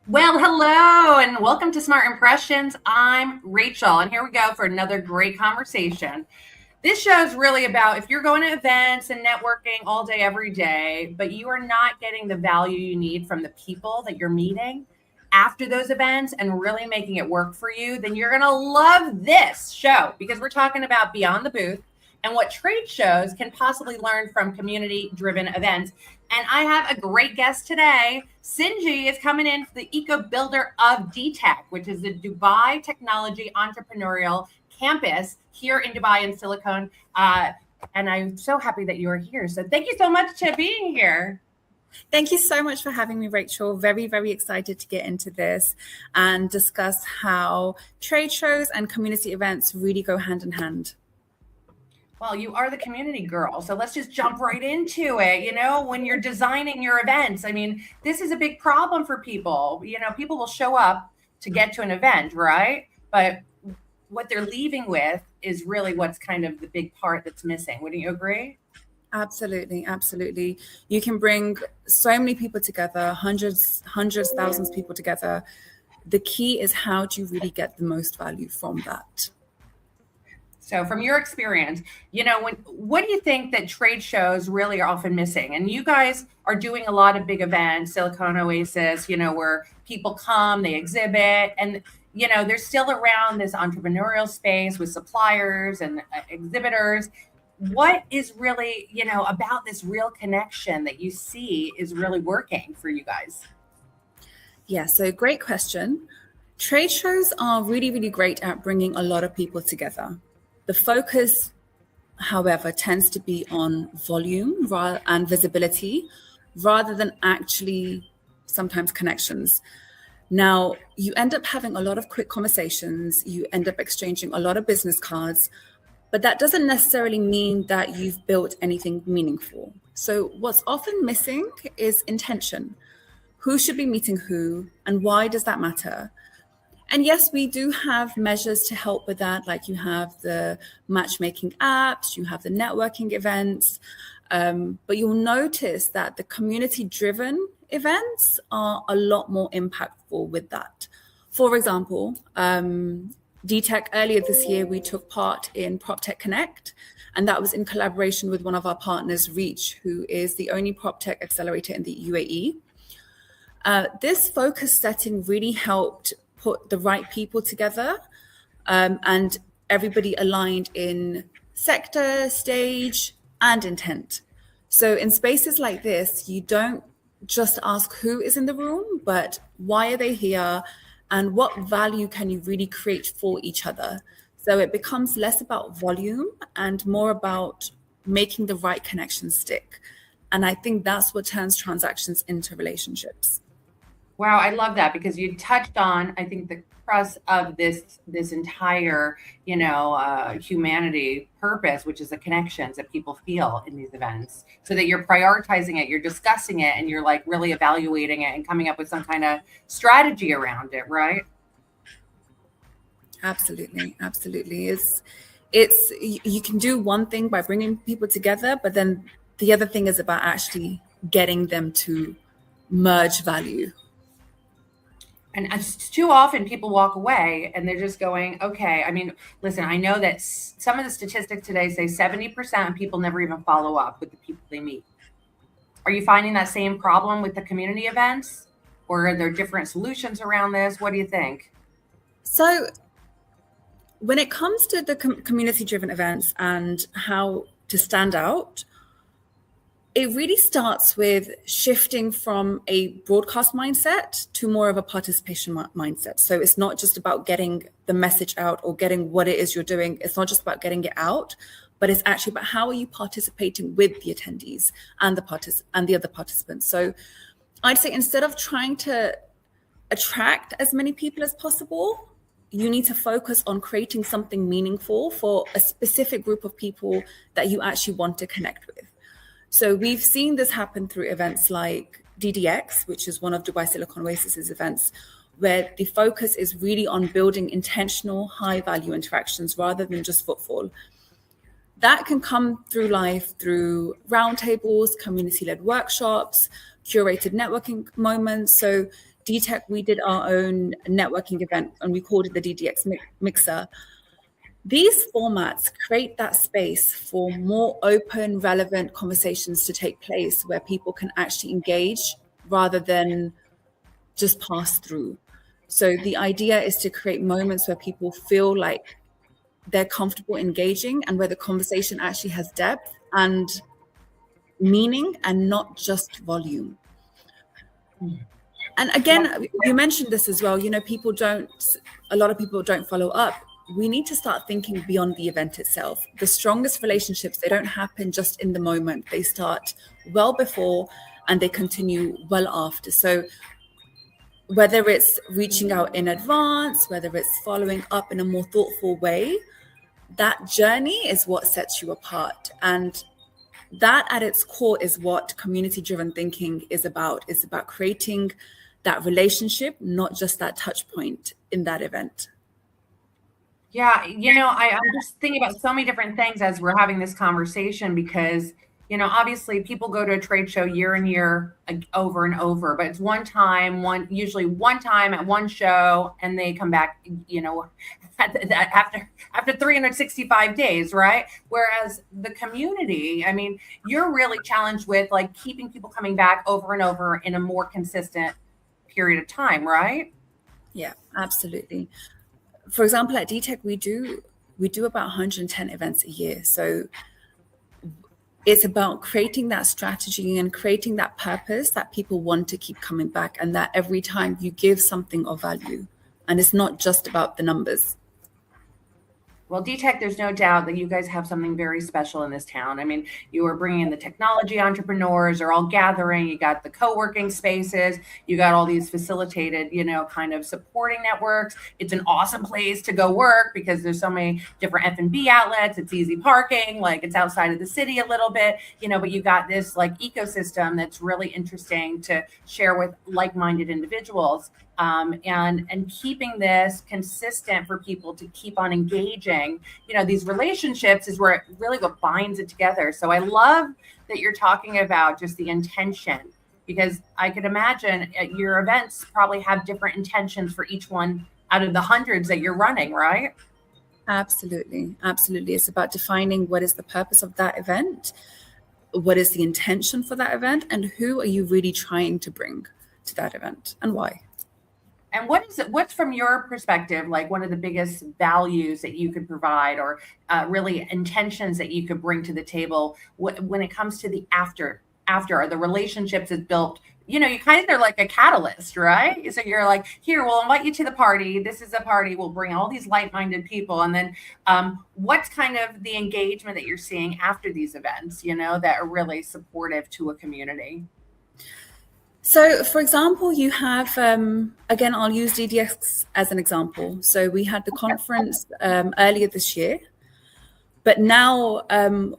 Well, hello and welcome to Smart Impressions. I'm Rachel, and here we go for another great conversation. This show is really about if you're going to events and networking all day, every day, but you are not getting the value you need from the people that you're meeting after those events and really making it work for you, then you're going to love this show because we're talking about Beyond the Booth and what trade shows can possibly learn from community driven events. And I have a great guest today. Sinji is coming in for the eco builder of DTech, which is the Dubai Technology Entrepreneurial Campus here in Dubai and Silicon. And I'm so happy that you are here. So thank you so much for being here. Thank you so much for having me, Rachel. Very, very excited to get into this and discuss how trade shows and community events really go hand in hand. Well, you are the community girl. So let's just jump right into it. When you're designing your events, I mean, this is a big problem for people. People will show up to get to an event, right? But what they're leaving with is really what's kind of the big part that's missing. Wouldn't you agree? Absolutely, absolutely. You can bring so many people together, hundreds, thousands of people together. The key is how do you really get the most value from that? So from your experience, what do you think that trade shows really are often missing? And you guys are doing a lot of big events, Silicon Oasis, where people come, they exhibit, and they're still around this entrepreneurial space with suppliers and exhibitors. What is really, about this real connection that you see is really working for you guys? Yeah, so great question. Trade shows are really, really great at bringing a lot of people together. The focus, however, tends to be on volume and visibility rather than actually sometimes connections. Now, you end up having a lot of quick conversations, you end up exchanging a lot of business cards, but that doesn't necessarily mean that you've built anything meaningful. So what's often missing is intention. Who should be meeting who, and why does that matter? And yes, we do have measures to help with that. Like you have the matchmaking apps, you have the networking events, but you'll notice that the community-driven events are a lot more impactful with that. For example, DTech earlier this year, we took part in PropTech Connect, and that was in collaboration with one of our partners, Reach, who is the only PropTech accelerator in the UAE. This focus setting really helped put the right people together and everybody aligned in sector, stage, and intent. So in spaces like this, you don't just ask who is in the room, but why are they here and what value can you really create for each other? So it becomes less about volume and more about making the right connections stick. And I think that's what turns transactions into relationships. Wow, I love that because you touched on, I think, the crux of this entire, humanity purpose, which is the connections that people feel in these events, so that you're prioritizing it, you're discussing it, and you're like really evaluating it and coming up with some kind of strategy around it, right? Absolutely, absolutely. It's you can do one thing by bringing people together, but then the other thing is about actually getting them to merge value. And too often people walk away and they're just going, okay. I mean, listen, I know that some of the statistics today say 70% of people never even follow up with the people they meet. Are you finding that same problem with the community events, or are there different solutions around this? What do you think? So when it comes to the community-driven events and how to stand out, it really starts with shifting from a broadcast mindset to more of a participation mindset. So it's not just about getting the message out or getting what it is you're doing. It's not just about getting it out, but it's actually about how are you participating with the attendees and the other participants. So I'd say instead of trying to attract as many people as possible, you need to focus on creating something meaningful for a specific group of people that you actually want to connect with. So we've seen this happen through events like DDX, which is one of Dubai Silicon Oasis's events, where the focus is really on building intentional, high-value interactions rather than just footfall. That can come through life through roundtables, community-led workshops, curated networking moments. So DTech, we did our own networking event and we called it the DDX Mixer. These formats create that space for more open, relevant conversations to take place where people can actually engage rather than just pass through. So the idea is to create moments where people feel like they're comfortable engaging and where the conversation actually has depth and meaning and not just volume. And again, you mentioned this as well, a lot of people don't follow up. We need to start thinking beyond the event itself. The strongest relationships, they don't happen just in the moment. They start well before and they continue well after. So whether it's reaching out in advance, whether it's following up in a more thoughtful way, that journey is what sets you apart. And that at its core is what community-driven thinking is about. It's about creating that relationship, not just that touch point in that event. Yeah, I'm just thinking about so many different things as we're having this conversation because, obviously people go to a trade show year and year over and over, but it's usually one time at one show and they come back, after 365 days, right? Whereas the community, I mean, you're really challenged with like keeping people coming back over and over in a more consistent period of time, right? Yeah, absolutely. For example, at DTech, we do about 110 events a year. So it's about creating that strategy and creating that purpose that people want to keep coming back, and that every time you give something of value, and it's not just about the numbers. Well, DTech, there's no doubt that you guys have something very special in this town. I mean, you are bringing in the technology entrepreneurs are all gathering. You got the co-working spaces. You got all these facilitated, kind of supporting networks. It's an awesome place to go work because there's so many different F&B outlets. It's easy parking, like it's outside of the city a little bit, but you got this like ecosystem that's really interesting to share with like-minded individuals. And keeping this consistent for people to keep on engaging, these relationships is where it really what binds it together. So I love that you're talking about just the intention, because I could imagine your events probably have different intentions for each one out of the hundreds that you're running, right? Absolutely. Absolutely. It's about defining what is the purpose of that event, what is the intention for that event, and who are you really trying to bring to that event and why. And what's from your perspective, like one of the biggest values that you could provide or really intentions that you could bring to the table when it comes to the after are the relationships is built, you kind of are like a catalyst, right? So you're like, here, we'll invite you to the party. This is a party. We'll bring all these like-minded people. And then what's kind of the engagement that you're seeing after these events, that are really supportive to a community? So, for example, you have, again, I'll use DDX as an example. So we had the conference earlier this year, but now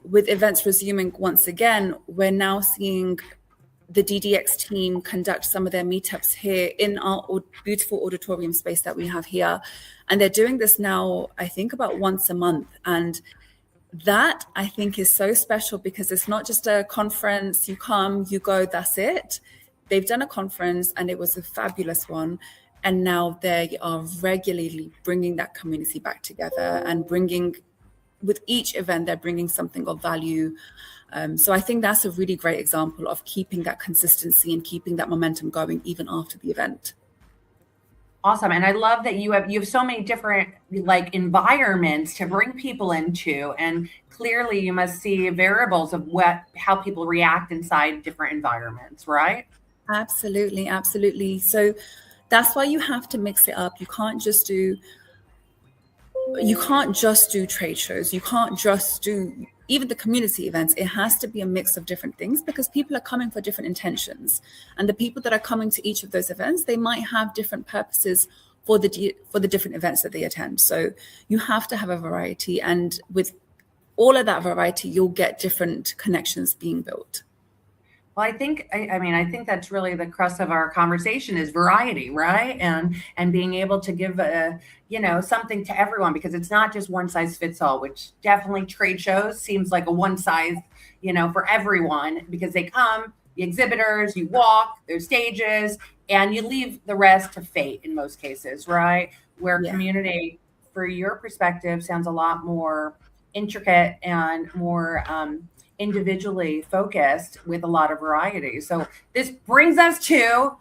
with events resuming once again, we're now seeing the DDX team conduct some of their meetups here in our beautiful auditorium space that we have here. And they're doing this now, I think, about once a month. And that, I think, is so special because it's not just a conference, you come, you go, that's it. They've done a conference and it was a fabulous one. And now they are regularly bringing that community back together and with each event, they're bringing something of value. So I think that's a really great example of keeping that consistency and keeping that momentum going even after the event. Awesome. And I love that you have so many different like environments to bring people into. And clearly you must see variables of how people react inside different environments, right? Absolutely, absolutely. So that's why you have to mix it up. You can't just do trade shows. You can't just do even the community events. It has to be a mix of different things because people are coming for different intentions. And the people that are coming to each of those events, they might have different purposes for the different events that they attend. So you have to have a variety. And with all of that variety, you'll get different connections being built. Well, I think that's really the crux of our conversation is variety, right? And being able to give something to everyone because it's not just one size fits all, which definitely trade shows seems like a one size, for everyone because they come, the exhibitors, you walk, there's stages, and you leave the rest to fate in most cases, right? Where Yeah. community, for your perspective, sounds a lot more intricate and more individually focused with a lot of variety. So this brings us to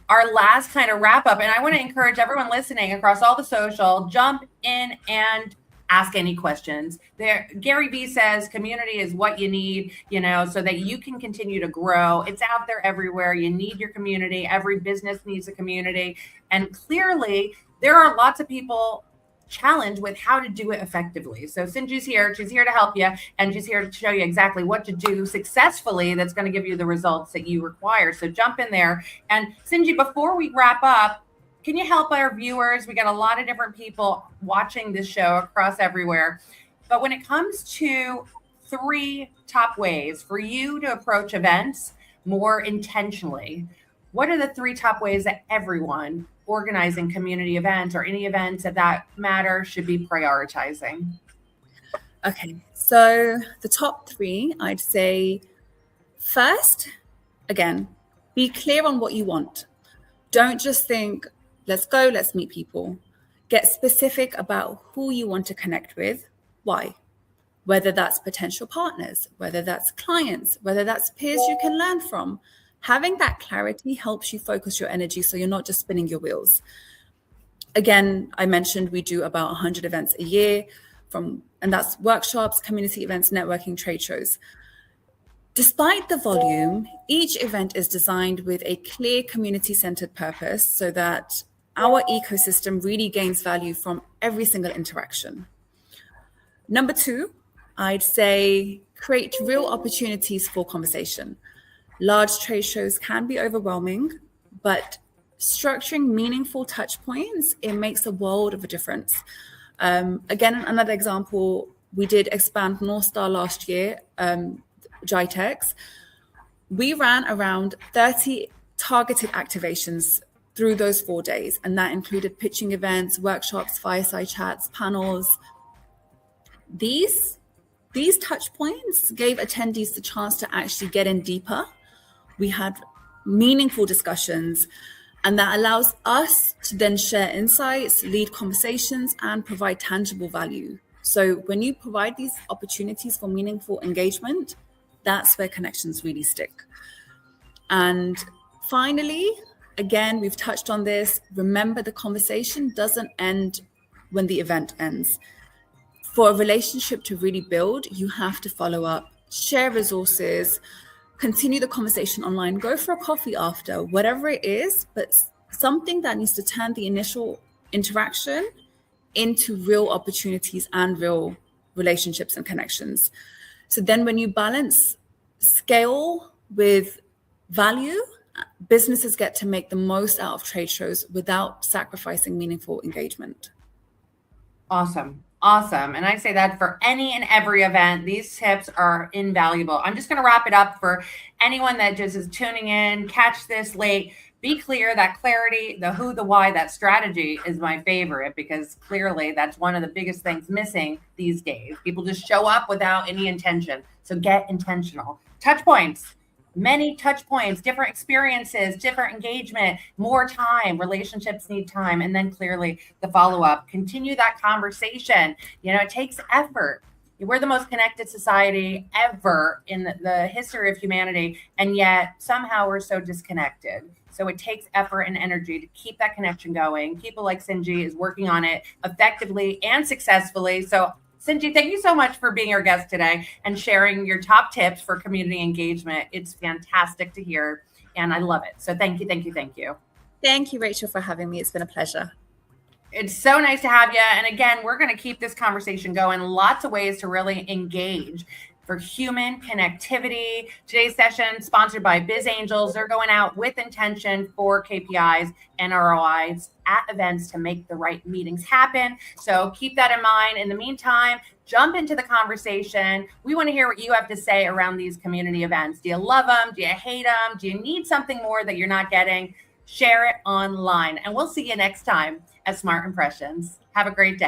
our last kind of wrap up. And I want to encourage everyone listening across all the social, jump in and ask any questions. There, Gary Vee says community is what you need, so that you can continue to grow. It's out there everywhere. You need your community. Every business needs a community. And clearly, there are lots of people challenged with how to do it effectively. So Sinju's here. She's here to help you, and she's here to show you exactly what to do successfully that's going to give you the results that you require. So jump in there. And Sinji, before we wrap up, can you help our viewers? We got a lot of different people watching this show across everywhere. But when it comes to 3 top ways for you to approach events more intentionally, what are the 3 top ways that everyone organizing community events or any events that matter should be prioritizing? Okay, so the top 3, I'd say first, again, be clear on what you want. Don't just think, let's go, let's meet people. Get specific about who you want to connect with, why. Whether that's potential partners, whether that's clients, whether that's peers you can learn from. Having that clarity helps you focus your energy so you're not just spinning your wheels. Again, I mentioned we do about 100 events a year, and that's workshops, community events, networking, trade shows. Despite the volume, each event is designed with a clear community-centered purpose so that our ecosystem really gains value from every single interaction. Number 2, I'd say create real opportunities for conversation. Large trade shows can be overwhelming, but structuring meaningful touch points, it makes a world of a difference. Again, another example, we did expand North Star last year, GITEX. We ran around 30 targeted activations through those 4 days, and that included pitching events, workshops, fireside chats, panels. These touch points gave attendees the chance to actually get in deeper. We had meaningful discussions, and that allows us to then share insights, lead conversations, and provide tangible value. So when you provide these opportunities for meaningful engagement, that's where connections really stick. And finally, again, we've touched on this. Remember, the conversation doesn't end when the event ends. For a relationship to really build, you have to follow up, share resources, continue the conversation online, go for a coffee after, whatever it is, but something that needs to turn the initial interaction into real opportunities and real relationships and connections. So then when you balance scale with value, businesses get to make the most out of trade shows without sacrificing meaningful engagement. Awesome. Awesome. And I say that for any and every event, these tips are invaluable. I'm just going to wrap it up for anyone that just is tuning in, catch this late. Be clear, that clarity, the who, the why, that strategy is my favorite, because clearly that's one of the biggest things missing these days. People just show up without any intention. So get intentional. Touch points. Many touch points, different experiences, different engagement, more time. Relationships need time. And then clearly the follow-up. Continue that conversation. It takes effort. We're the most connected society ever in the history of humanity. And yet somehow we're so disconnected. So it takes effort and energy to keep that connection going. People like Sinji is working on it effectively and successfully. So Sinji, thank you so much for being our guest today and sharing your top tips for community engagement. It's fantastic to hear, and I love it. So thank you, thank you, thank you. Thank you, Rachel, for having me. It's been a pleasure. It's so nice to have you. And again, we're going to keep this conversation going. Lots of ways to really engage for human connectivity. Today's session sponsored by Biz Angels. They're going out with intention for KPIs and ROIs at events to make the right meetings happen. So keep that in mind. In the meantime, jump into the conversation. We want to hear what you have to say around these community events. Do you love them? Do you hate them? Do you need something more that you're not getting? Share it online. And we'll see you next time at Smart Impressions. Have a great day.